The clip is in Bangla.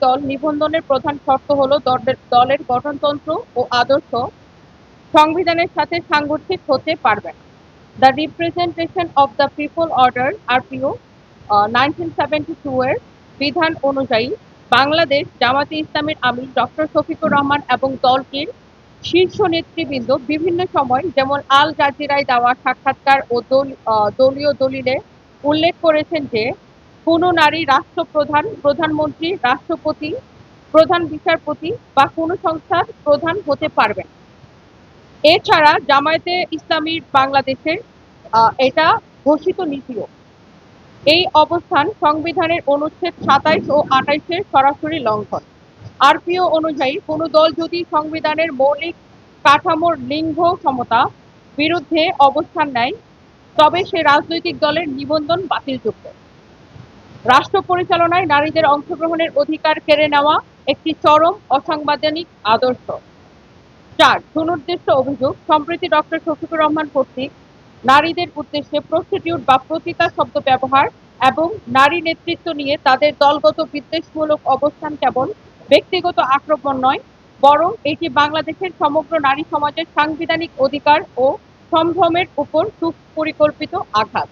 দল নিবন্ধনের প্রধান শর্ত হলো দলের গঠনতন্ত্র ও আদর্শ সংবিধানের সাথে সাংঘর্ষিক হতে পারবে না। The representation of the people order RPO 1972 এর বিধান অনুযায়ী বাংলাদেশ জামাতে ইসলামীর আমির ডক্টর শফিকুর রহমান এবং দলটির শীর্ষ নেতৃবৃন্দ বিভিন্ন সময় যেমন আল জাজিরায় দেওয়া সাক্ষাৎকার ও দলীয় দলিলে উল্লেখ করেছেন যে কোনো নারী রাষ্ট্রপ্রধান, প্রধানমন্ত্রী, রাষ্ট্রপতি, প্রধান বিচারপতি বা কোনো সংস্থার প্রধান হতে পারবেন না। এছাড়া জামায়াতে ইসলামী বাংলাদেশের এটা ঘোষিত নীতিও। এই অবস্থান সংবিধানের অনুচ্ছেদ ২৭ ও ২৮ এর সরাসরি লঙ্ঘন। আরপিও অনুযায়ী কোনো দল যদি সংবিধানের মৌলিক কাঠামোর লিঙ্গ সমতা বিরুদ্ধে অবস্থান নেয় তবে সে রাজনৈতিক দলের নিবন্ধন বাতিলযোগ্য। রাষ্ট্র পরিচালনায় নারীদের অংশগ্রহণের অধিকার কেড়ে নেওয়া একটি চরম অসাংবিধানিক আদর্শ। ৪. সুনির্দিষ্ট অভিযোগ সম্প্রতি ডক্টর শফিকুর রহমান কর্তৃক নারীদের উদ্দেশ্যে প্রস্টিটিউট বা পতিতা শব্দ ব্যবহার এবং নারী নেতৃত্ব নিয়ে তাদের দলগত বিদ্বেষমূলক অবস্থান কেবল ব্যক্তিগত আক্রমণ নয়, বরং এটি বাংলাদেশের সমগ্র নারী সমাজের সাংবিধানিক অধিকার ও সম্ভ্রমের উপর সুপরিকল্পিত আঘাত।